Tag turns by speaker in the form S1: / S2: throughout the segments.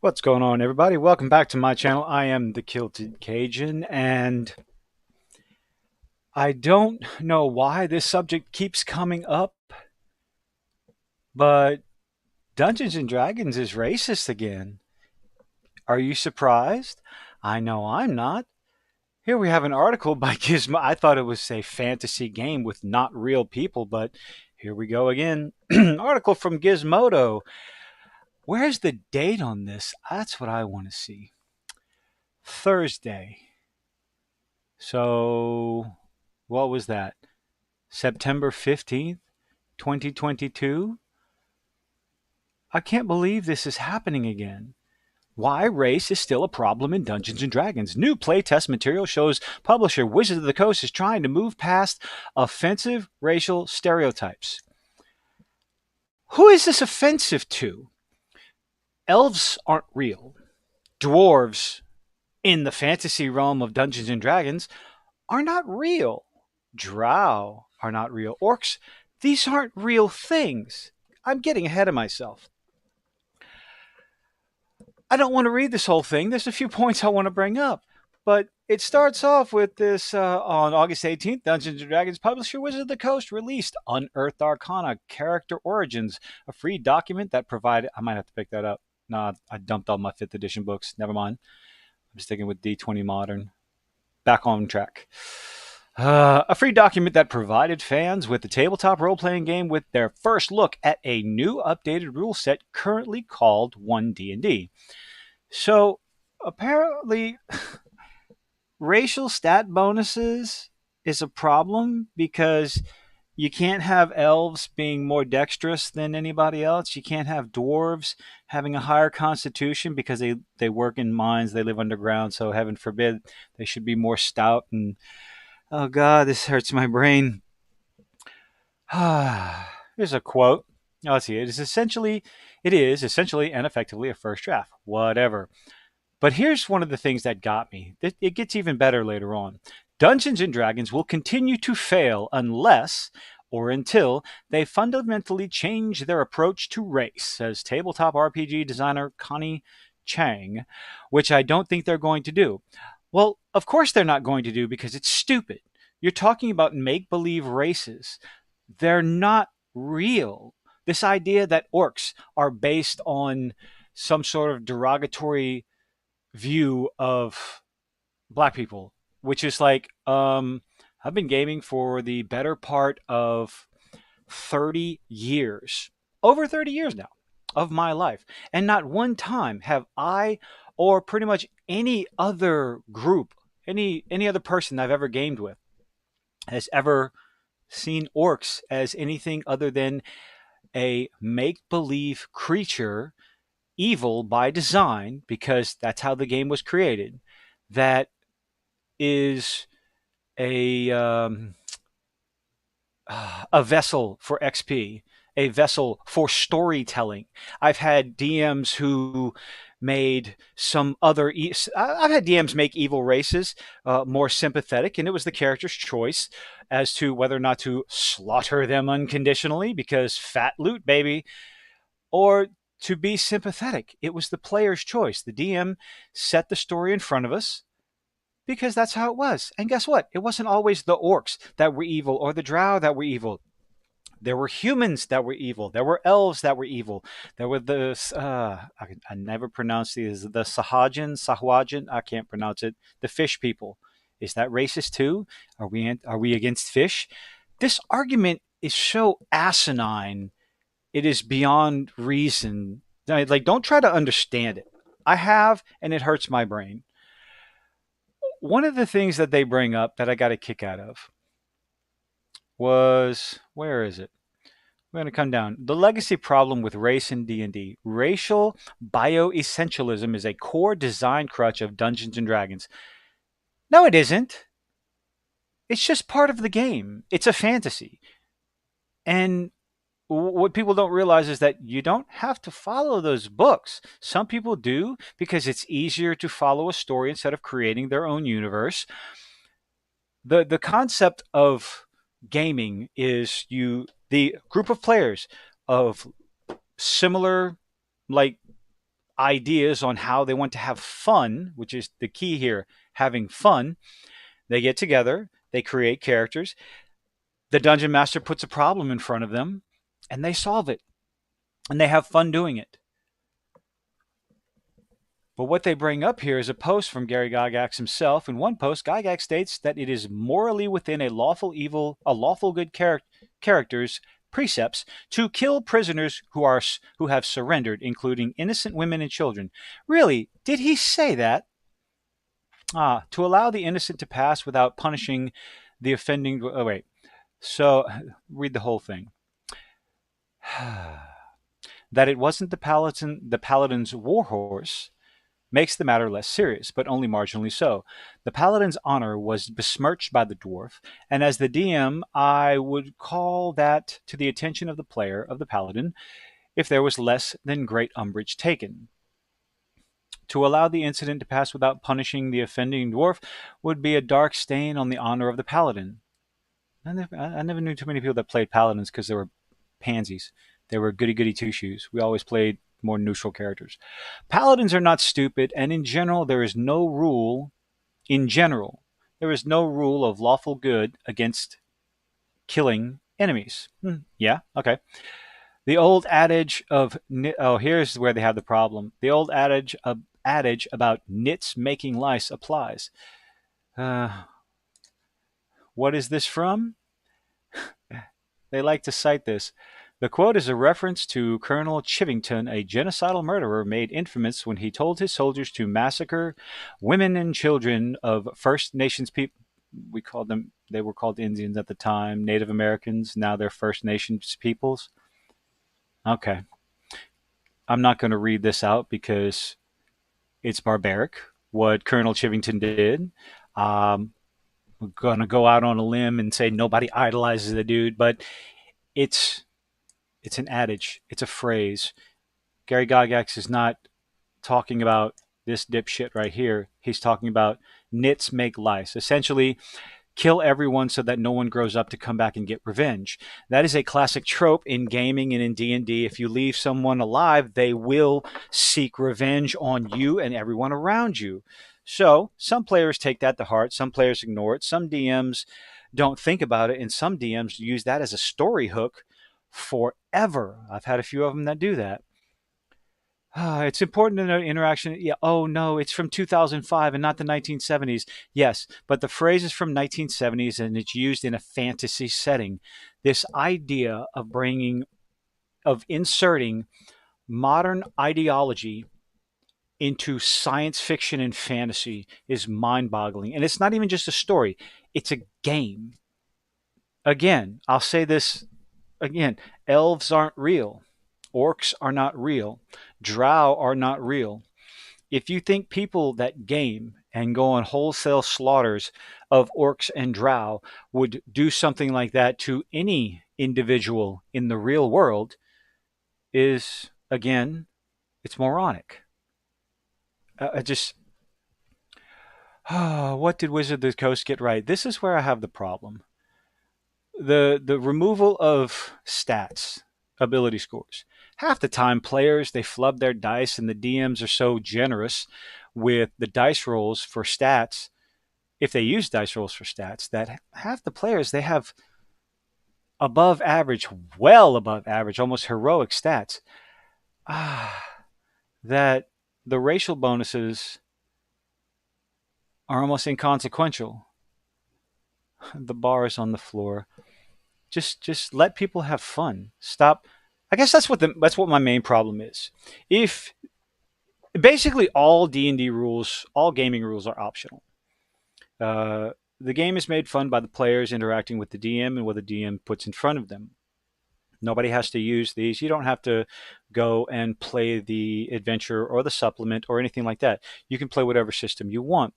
S1: What's going on, everybody? Welcome back to my channel. I am the Kilted Cajun, and I don't know why this subject keeps coming up, but Dungeons and Dragons is racist again. Are you surprised? I know I'm not. Here we have an article by Gizmo. I thought it was a fantasy game with not real people, but here we go again. Article from Gizmodo. Where's the date on this? That's what I want to see. Thursday. So, what was that? September 15th, 2022? I can't believe this is happening again. Why race is still a problem in Dungeons and Dragons. New playtest material shows publisher Wizards of the Coast is trying to move past offensive racial stereotypes. Who is this offensive to? Elves aren't real. Dwarves, in the fantasy realm of Dungeons and Dragons, are not real. Drow are not real. Orcs, these aren't real things. I'm getting ahead of myself. I don't want to read this whole thing. There's a few points I want to bring up. But it starts off with this on August 18th, Dungeons & Dragons publisher Wizards of the Coast released Unearthed Arcana Character Origins, a free document that provided. I might have to pick that up. Nah, I dumped all my 5th edition books. Never mind. I'm sticking with D20 Modern. Back on track. A free document that provided fans with the tabletop role-playing game with their first look at a new updated rule set currently called 1D&D. So apparently, racial stat bonuses is a problem because you can't have elves being more dexterous than anybody else. You can't have dwarves having a higher constitution because they work in mines, they live underground, so heaven forbid they should be more stout and oh God, this hurts my brain. Here's a quote. Oh, let's see. It is essentially and effectively a first draft. Whatever. But here's one of the things that got me. It gets even better later on. Dungeons and Dragons will continue to fail unless or until they fundamentally change their approach to race, says tabletop RPG designer Connie Chang, which I don't think they're going to do. Well, of course they're not going to do because it's stupid. You're talking about make believe races. They're not real. This idea that orcs are based on some sort of derogatory view of black people, which is like, I've been gaming for the better part of 30 years, over 30 years now of my life. And not one time have I or pretty much any other group, any other person I've ever gamed with has ever seen orcs as anything other than a make believe creature, evil by design, because that's how the game was created, that is a a vessel for XP, a vessel for storytelling. I've had DMs who made some other. I've had DMs make evil races more sympathetic, and it was the character's choice as to whether or not to slaughter them unconditionally because fat loot, baby, or to be sympathetic. It was the player's choice. The DM set the story in front of us because that's how it was. And guess what? It wasn't always the orcs that were evil or the drow that were evil. There were humans that were evil. There were elves that were evil. There were the I never pronounce these. The Sahwajin. I can't pronounce it. The fish people. Is that racist too? Are we against fish? This argument is so asinine. It is beyond reason. Like, don't try to understand it. I have, and it hurts my brain. One of the things that they bring up that I got a kick out of was, where is it? We're going to come down. The legacy problem with race in D&D. Racial bioessentialism is a core design crutch of Dungeons and Dragons. No, it isn't. It's just part of the game. It's a fantasy. And what people don't realize is that you don't have to follow those books. Some people do because it's easier to follow a story instead of creating their own universe. The concept of gaming is the group of players of similar, like, ideas on how they want to have fun, which is the key here, having fun. They get together, they create characters. The dungeon master puts a problem in front of them, and they solve it, and they have fun doing it. But what they bring up here is a post from Gary Gygax himself. In one post, Gygax states that it is morally within a lawful good character's precepts to kill prisoners who have surrendered, including innocent women and children. Really, did he say that? To allow the innocent to pass without punishing the offending. Oh wait. So read the whole thing. That it wasn't the paladin's warhorse makes the matter less serious, but only marginally so. The paladin's honor was besmirched by the dwarf, and as the DM, I would call that to the attention of the player of the paladin if there was less than great umbrage taken. To allow the incident to pass without punishing the offending dwarf would be a dark stain on the honor of the paladin. I never knew too many people that played paladins because they were pansies. They were goody goody two shoes. We always played more neutral characters. Paladins are not stupid, and in general, there is no rule. In general, there is no rule of lawful good against killing enemies. Yeah, okay. The old adage of here's where they have the problem. The old adage about nits making lice applies. Uh, what is this from? They like to cite this. The quote is a reference to Colonel Chivington, a genocidal murderer made infamous when he told his soldiers to massacre women and children of First Nations people. We called them, they were called Indians at the time, Native Americans, now they're First Nations peoples. Okay. I'm not going to read this out because it's barbaric what Colonel Chivington did. We're going to go out on a limb and say nobody idolizes the dude, but it's it's an adage, it's a phrase. Gary Gygax is not talking about this dipshit right here. He's talking about nits make lice. Essentially, kill everyone so that no one grows up to come back and get revenge. That is a classic trope in gaming and in D&D. If you leave someone alive, they will seek revenge on you and everyone around you. So some players take that to heart. Some players ignore it. Some DMs don't think about it. And some DMs use that as a story hook forever. I've had a few of them that do that. It's important to note interaction. Yeah. Oh no, it's from 2005 and not the 1970s. Yes, but the phrase is from 1970s and it's used in a fantasy setting. This idea of inserting modern ideology into science fiction and fantasy is mind-boggling. And it's not even just a story; it's a game. Again, I'll say this again: elves aren't real. Orcs are not real. Drow are not real. If you think people that game and go on wholesale slaughters of orcs and drow would do something like that to any individual in the real world, is again, it's moronic. I just, what did Wizard of the Coast get right? This is where I have the problem. The removal of stats, ability scores. Half the time, players they flub their dice, and the DMs are so generous with the dice rolls for stats. If they use dice rolls for stats, that half the players they have above average, well above average, almost heroic stats. That the racial bonuses are almost inconsequential. The bar is on the floor. Just let people have fun. Stop. I guess that's what my main problem is. If basically all D&D rules, all gaming rules are optional. The game is made fun by the players interacting with the DM and what the DM puts in front of them. Nobody has to use these. You don't have to go and play the adventure or the supplement or anything like that. You can play whatever system you want.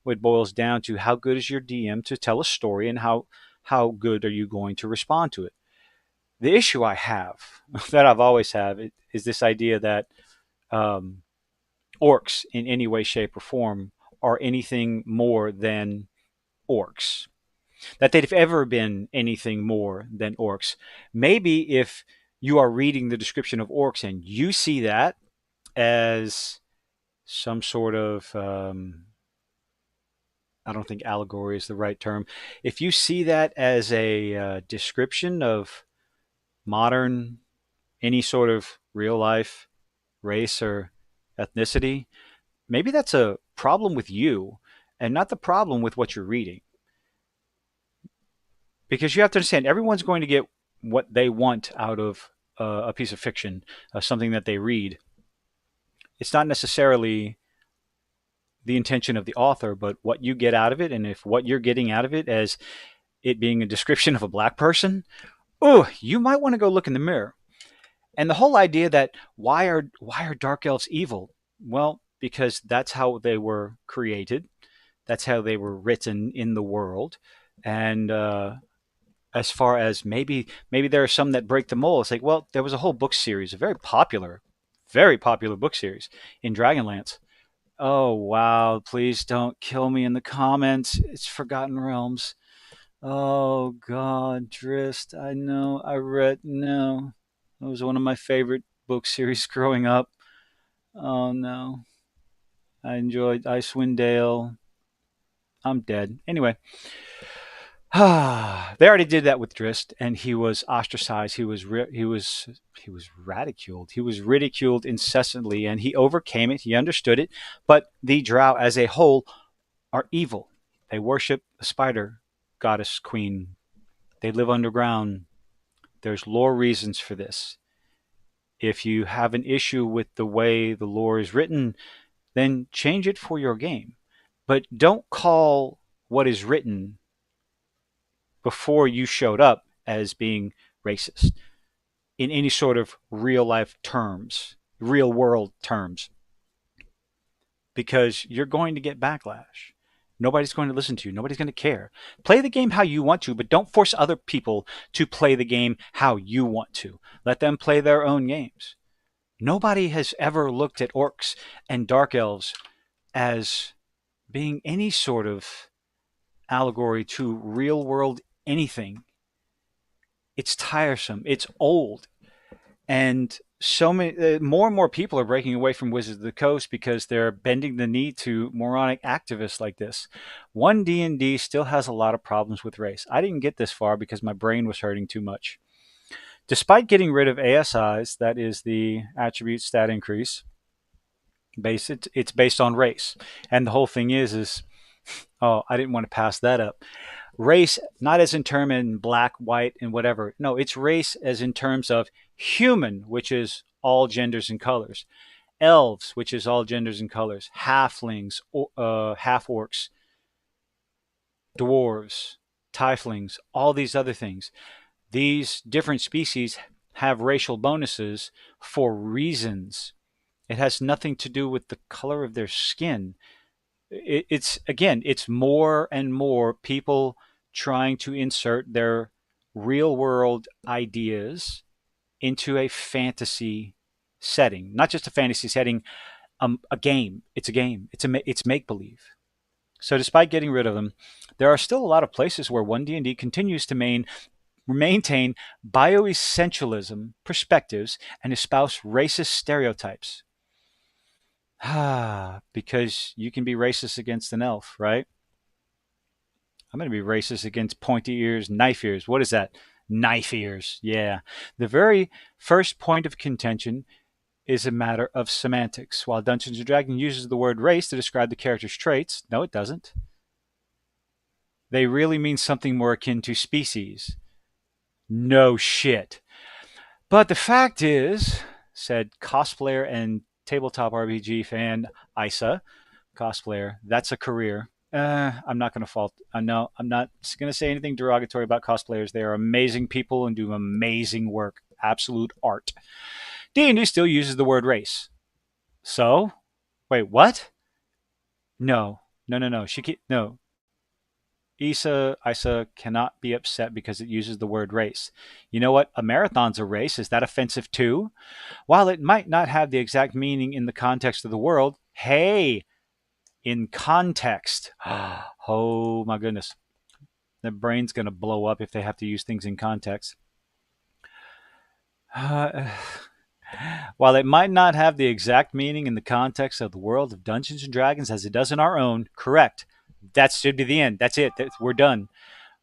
S1: It boils down to how good is your DM to tell a story and how good are you going to respond to it. The issue I have, that I've always had, is this idea that um, orcs in any way, shape, or form are anything more than orcs. That they've ever been anything more than orcs. Maybe if you are reading the description of orcs and you see that as some sort of I don't think allegory is the right term. If you see that as a description of modern, any sort of real life race or ethnicity, maybe that's a problem with you and not the problem with what you're reading. Because you have to understand, everyone's going to get what they want out of a piece of fiction, something that they read. It's not necessarily the intention of the author, but what you get out of it. And if what you're getting out of it as it being a description of a black person, oh, you might want to go look in the mirror. And the whole idea that why are dark elves evil? Well, because that's how they were created. That's how they were written in the world. And as far as maybe there are some that break the mold, it's like, well, there was a whole book series, a very popular book series in Dragonlance. Oh wow! Please don't kill me in the comments. It's Forgotten Realms. Oh God, Drist. I know. I read. No, it was one of my favorite book series growing up. Oh no, I enjoyed Icewind Dale. I'm dead. Anyway, they already did that with Drist, and he was ostracized. He was ridiculed. He was ridiculed incessantly, and he overcame it. He understood it. But the Drow, as a whole, are evil. They worship the spider goddess queen. They live underground. There's lore reasons for this. If you have an issue with the way the lore is written, then change it for your game. But don't call what is written before you showed up as being racist in any sort of real life terms, real world terms, because you're going to get backlash. Nobody's going to listen to you. Nobody's going to care. Play the game how you want to, but don't force other people to play the game how you want to. Let them play their own games. Nobody has ever looked at orcs and dark elves as being any sort of allegory to real world anything. It's tiresome. It's old. And so many more and more people are breaking away from Wizards of the Coast because they're bending the knee to moronic activists like this. One D&D still has a lot of problems with race. I didn't get this far because my brain was hurting too much. Despite getting rid of ASIs, that is the attribute stat increase, it's based on race. And the whole thing is oh, I didn't want to pass that up. Race, not as in term in black, white, and whatever. No, it's race as in terms of human, which is all genders and colors. Elves, which is all genders and colors. Halflings, half orcs, dwarves, tieflings, all these other things. These different species have racial bonuses for reasons. It has nothing to do with the color of their skin. It's again, it's more and more people trying to insert their real world ideas into a fantasy setting, not just a fantasy setting, a game. It's a game. It's make believe. So despite getting rid of them, there are still a lot of places where 1D&D continues to maintain bioessentialism perspectives and espouse racist stereotypes. Because you can be racist against an elf, right? I'm going to be racist against pointy ears, knife ears. What is that? Knife ears. Yeah. The very first point of contention is a matter of semantics. While Dungeons and Dragons uses the word race to describe the character's traits, no, it doesn't. They really mean something more akin to species. No shit. But the fact is, said cosplayer and tabletop RPG fan Isa, cosplayer, that's a career. I'm not going to fault. No, I'm not going to say anything derogatory about cosplayers. They are amazing people and do amazing work. Absolute art. D&D still uses the word race. So, wait, what? No, no, no, no. No. Isa cannot be upset because it uses the word race. You know what? A marathon's a race. Is that offensive too? While it might not have the exact meaning in the context of the world, hey, in context. Oh my goodness. Their brain's going to blow up if they have to use things in context. Uh, While it might not have the exact meaning in the context of the world of Dungeons and Dragons as it does in our own, correct. That should be the end. That's it. We're done.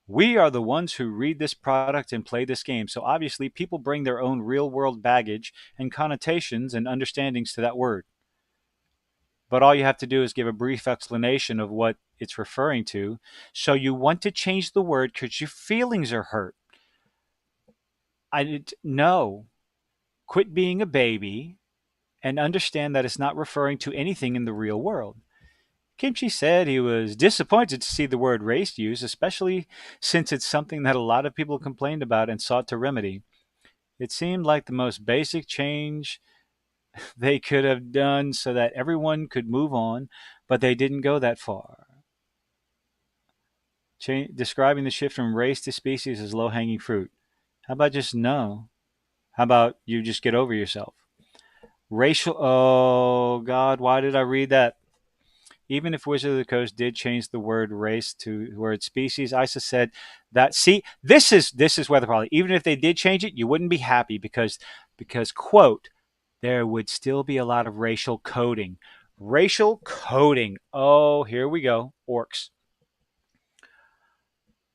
S1: We are the ones who read this product and play this game. So obviously, people bring their own real world baggage and connotations and understandings to that word. But all you have to do is give a brief explanation of what it's referring to. So you want to change the word because your feelings are hurt. No. Quit being a baby and understand that it's not referring to anything in the real world. Kimchi said he was disappointed to see the word race used, especially since it's something that a lot of people complained about and sought to remedy. It seemed like the most basic change they could have done so that everyone could move on, but they didn't go that far. Describing the shift from race to species as low hanging fruit. How about just no? How about you just get over yourself? Racial. Oh, God, why did I read that? Even if Wizard of the Coast did change the word race to the word species, Isa said that. See, this is where the problem. Even if they did change it, you wouldn't be happy because quote, there would still be a lot of racial coding. Racial coding. Oh, here we go. Orcs.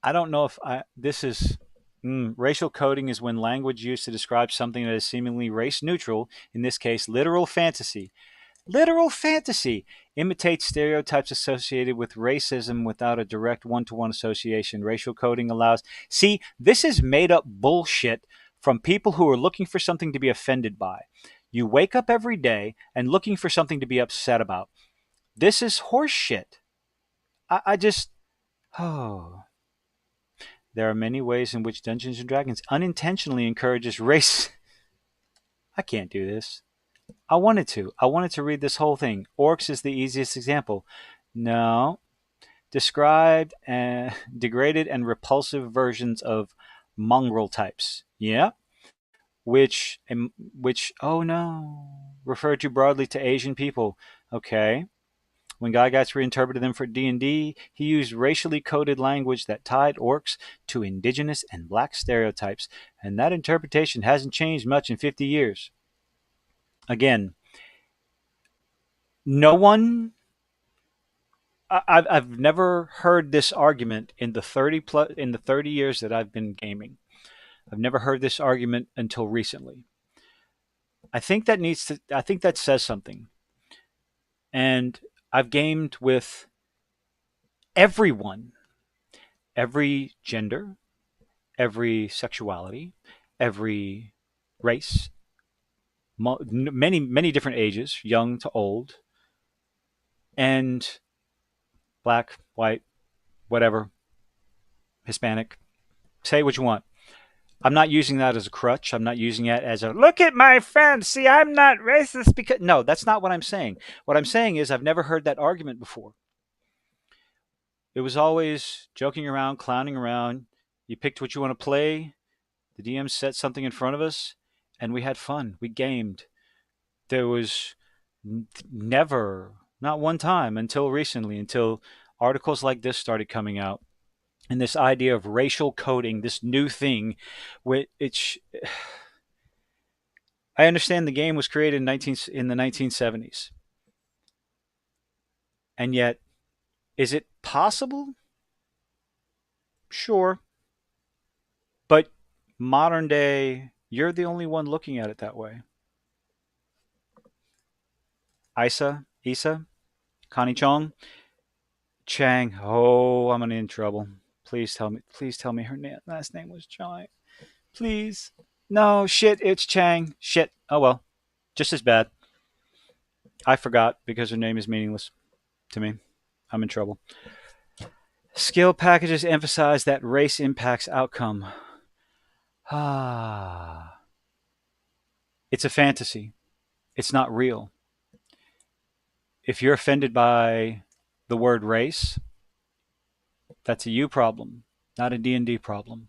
S1: I don't know if I. This is. Racial coding is when language used to describe something that is seemingly race neutral, in this case, literal fantasy. Literal fantasy imitates stereotypes associated with racism without a direct one to one association. Racial coding allows. See, this is made up bullshit from people who are looking for something to be offended by. You wake up every day and looking for something to be upset about. This is horseshit. I just. Oh. There are many ways in which Dungeons and Dragons unintentionally encourages race. I can't do this. I wanted to. I wanted to read this whole thing. Orcs is the easiest example. No. Described and degraded and repulsive versions of mongrel types. Yeah. Which oh no. Referred to broadly to Asian people. Okay. When Gygax reinterpreted them for D&D, he used racially coded language that tied orcs to indigenous and black stereotypes, and that interpretation hasn't changed much in 50 years. Again, no one I've never heard this argument in the 30 years that I've been gaming. I've never heard this argument until recently. I think that says something. And I've gamed with everyone, every gender, every sexuality, every race, many different ages, young to old, and black, white, whatever, Hispanic. Say what you want. I'm not using that as a crutch. I'm not using it as a look at my friend. See, I'm not racist because no, that's not what I'm saying. What I'm saying is I've never heard that argument before. It was always joking around, clowning around. You picked what you want to play. The DM set something in front of us, and we had fun. We gamed. There was never, not one time until recently, until articles like this started coming out. And this idea of racial coding, this new thing, which I understand the game was created in the 1970s. And yet, is it possible? Sure. But modern day, you're the only one looking at it that way. Isa, Connie Chong, Chang. Oh, I'm in trouble. Please tell me her last name was Chang. Please. No, shit, it's Chang. Shit. Oh well. Just as bad. I forgot because her name is meaningless to me. I'm in trouble. Skill packages emphasize that race impacts outcome. Ah. It's a fantasy. It's not real. If you're offended by the word race, that's a you problem, not a D&D problem.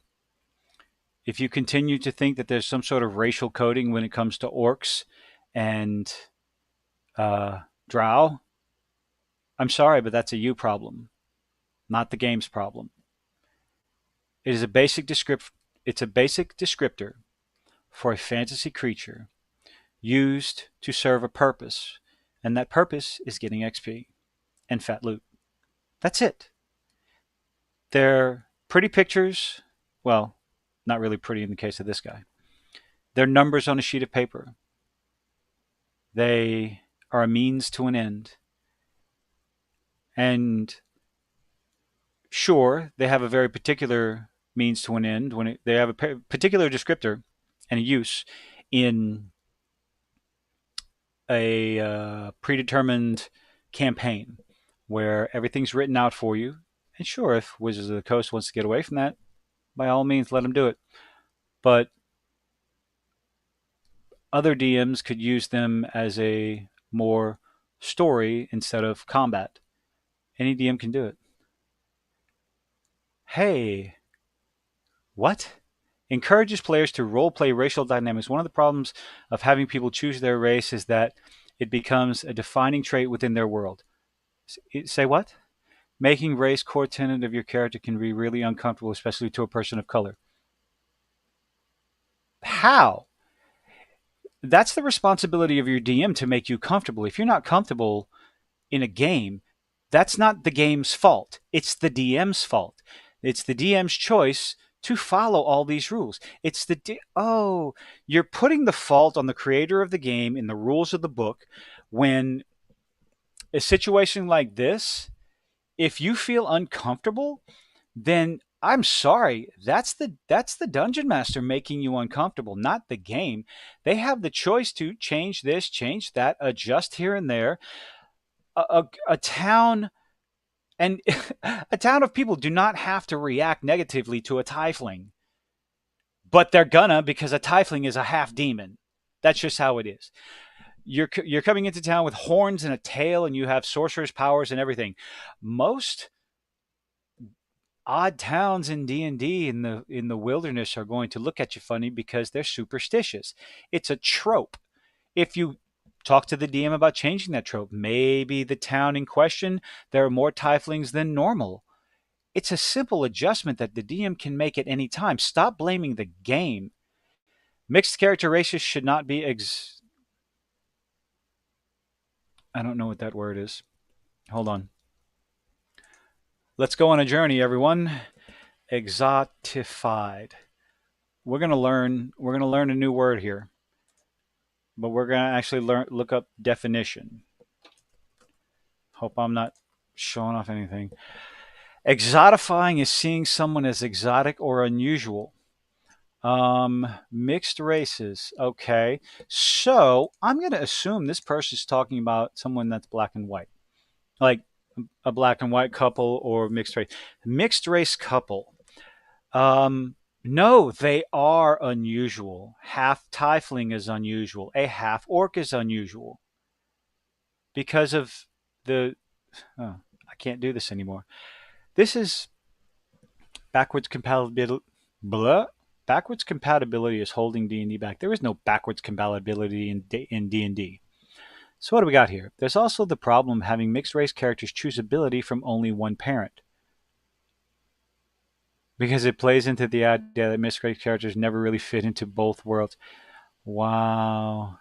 S1: If you continue to think that there's some sort of racial coding when it comes to orcs and drow, I'm sorry, but that's a you problem, not the game's problem. It is a basic descriptor for a fantasy creature used to serve a purpose, and that purpose is getting XP and fat loot. That's it. They're pretty pictures. Well, not really pretty in the case of this guy. They're numbers on a sheet of paper. They are a means to an end. And sure, they have a very particular means to an end when they have a particular descriptor and a use in a predetermined campaign where everything's written out for you. And sure, if Wizards of the Coast wants to get away from that, by all means, let them do it. But other DMs could use them as a more story instead of combat. Any DM can do it. Hey, what? Encourages players to roleplay racial dynamics. One of the problems of having people choose their race is that it becomes a defining trait within their world. Say what? Making race core tenet of your character can be really uncomfortable, especially to a person of color. How? That's the responsibility of your DM to make you comfortable. If you're not comfortable in a game, that's not the game's fault. It's the DM's fault. It's the DM's choice to follow all these rules. It's oh, you're putting the fault on the creator of the game in the rules of the book when a situation like this, if you feel uncomfortable, then I'm sorry. That's the dungeon master making you uncomfortable, not the game. They have the choice to change this, change that, adjust here and there. A town and a town of people do not have to react negatively to a tiefling, but they're gonna because a tiefling is a half demon. That's just how it is. You're coming into town with horns and a tail, and you have sorcerer's powers and everything. Most odd towns in D&D in the wilderness are going to look at you funny because they're superstitious. It's a trope. If you talk to the DM about changing that trope, maybe the town in question, there are more tieflings than normal. It's a simple adjustment that the DM can make at any time. Stop blaming the game. Mixed character races should not be I don't know what that word is. Hold on. Let's go on a journey, everyone. Exotified. We're gonna learn a new word here, but we're gonna actually look up definition. Hope I'm not showing off anything. Exotifying is seeing someone as exotic or unusual. Mixed races. Okay, so I'm gonna assume this person's talking about someone that's black and white, like a black and white couple or mixed race. Mixed race couple. No, they are unusual. Half tiefling is unusual. A half orc is unusual because of the. Oh, I can't do this anymore. This is backwards compatibility. Blah. Backwards compatibility is holding D&D back. There is no backwards compatibility in D&D. So what do we got here? There's also the problem of having mixed race characters choose ability from only one parent, because it plays into the idea that mixed race characters never really fit into both worlds. Wow.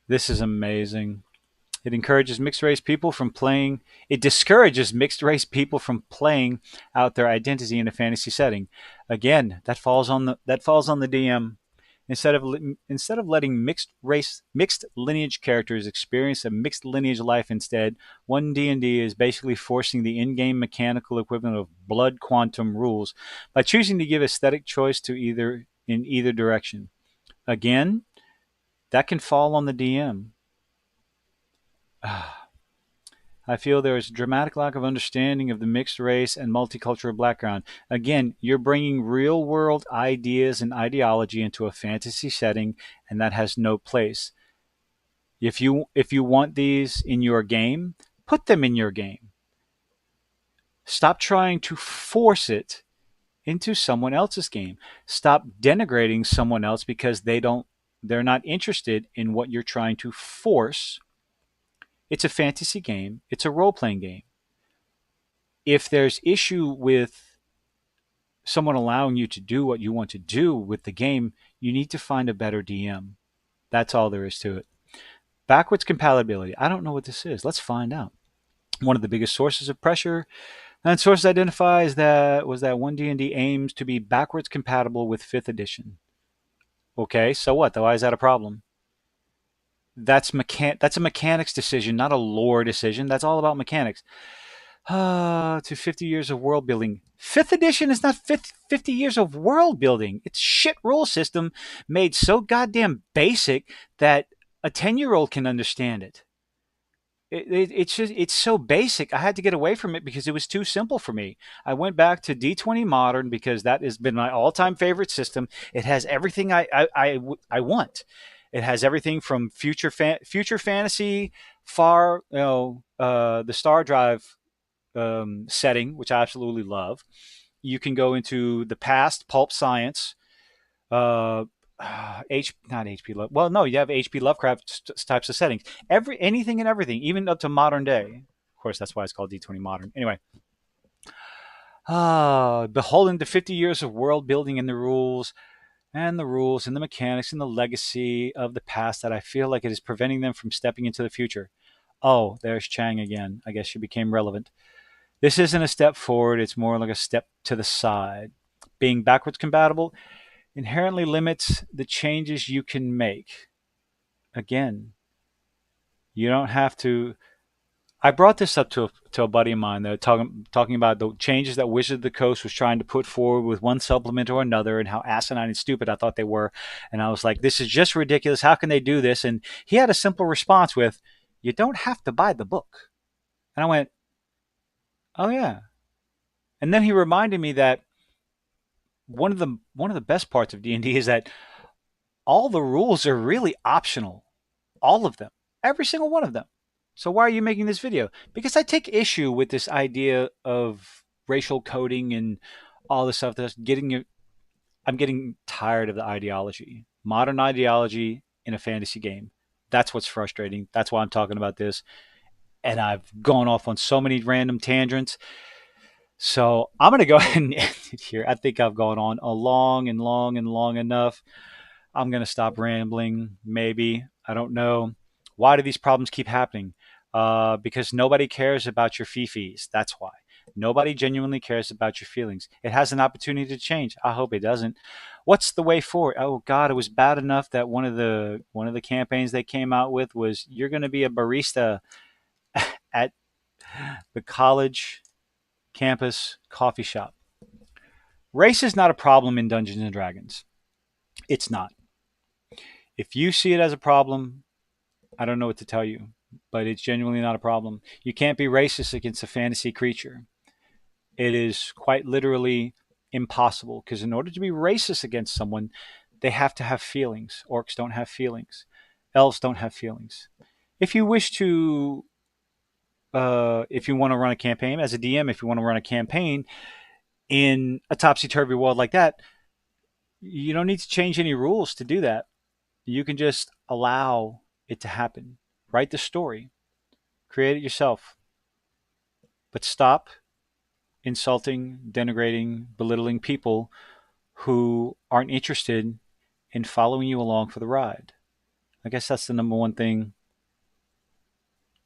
S1: This is amazing. It encourages mixed race people from playing. It discourages mixed race people from playing out their identity in a fantasy setting. Again, that falls on the DM. Instead of letting mixed lineage characters experience a mixed lineage life instead, one D&D is basically forcing the in-game mechanical equivalent of blood quantum rules by choosing to give aesthetic choice to either direction. Again, that can fall on the DM. I feel there is a dramatic lack of understanding of the mixed race and multicultural background. Again, you're bringing real world ideas and ideology into a fantasy setting, and that has no place. If you want these in your game, put them in your game. Stop trying to force it into someone else's game. Stop denigrating someone else because they're not interested in what you're trying to force. It's a fantasy game. It's a role-playing game. If there's issue with someone allowing you to do what you want to do with the game, you need to find a better DM. That's all there is to it. Backwards compatibility. I don't know what this is. Let's find out. One of the biggest sources of pressure and sources identifies that was that one D&D aims to be backwards compatible with 5th edition. Okay, so what? Why is that a problem? That's a mechanics decision, not a lore decision. That's all about mechanics. To 50 years of world building. 5th edition is not 50 years of world building. It's shit rule system made so goddamn basic that a 10-year-old can understand it. It's so basic. I had to get away from it because it was too simple for me. I went back to D20 Modern because that has been my all-time favorite system. It has everything I want. It has everything from future fantasy, the Star Drive setting, which I absolutely love. You can go into the past, pulp science, uh, not HP Love. Well, no, you have HP Lovecraft types of settings. Anything and everything, even up to modern day. Of course, that's why it's called D20 Modern. Anyway, beholden to 50 years of world building and the rules and the mechanics and the legacy of the past that I feel like it is preventing them from stepping into the future. Oh, there's Chang again. I guess she became relevant. This isn't a step forward, it's more like a step to the side. Being backwards compatible inherently limits the changes you can make. Again, you don't have to. I brought this up to a buddy of mine that talking about the changes that Wizard of the Coast was trying to put forward with one supplement or another, and how asinine and stupid I thought they were. And I was like, "This is just ridiculous. How can they do this?" And he had a simple response with, "You don't have to buy the book." And I went, "Oh yeah." And then he reminded me that one of the best parts of D&D is that all the rules are really optional. All of them. Every single one of them. So why are you making this video? Because I take issue with this idea of racial coding and all this stuff that's getting you. I'm getting tired of the ideology. Modern ideology in a fantasy game. That's what's frustrating. That's why I'm talking about this. And I've gone off on so many random tangents. So I'm going to go ahead and end it here. I think I've gone on a long and long and long enough. I'm going to stop rambling, maybe. I don't know. Why do these problems keep happening? Because nobody cares about your fifis. That's why. Nobody genuinely cares about your feelings. It has an opportunity to change. I hope it doesn't. What's the way forward? Oh God, it was bad enough that one of the campaigns they came out with was you're going to be a barista at the college campus coffee shop. Race is not a problem in Dungeons and Dragons. It's not. If you see it as a problem, I don't know what to tell you, but it's genuinely not a problem. You can't be racist against a fantasy creature. It is quite literally impossible because in order to be racist against someone, they have to have feelings. Orcs don't have feelings. Elves don't have feelings. If you wish to, if you want to run a campaign as a DM, if you want to run a campaign in a topsy turvy world like that, you don't need to change any rules to do that. You can just allow it to happen. Write the story, create it yourself, but stop insulting, denigrating, belittling people who aren't interested in following you along for the ride. I guess that's the number one thing.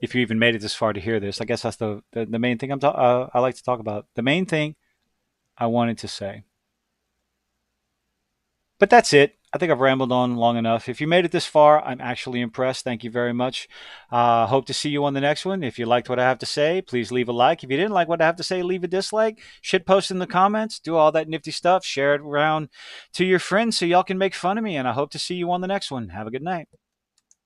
S1: If you even made it this far to hear this, I guess that's the main thing I like to talk about. The main thing I wanted to say. But that's it. I think I've rambled on long enough. If you made it this far, I'm actually impressed. Thank you very much. Hope to see you on the next one. If you liked what I have to say, please leave a like. If you didn't like what I have to say, leave a dislike. Shit post in the comments. Do all that nifty stuff. Share it around to your friends so y'all can make fun of me. And I hope to see you on the next one. Have a good night.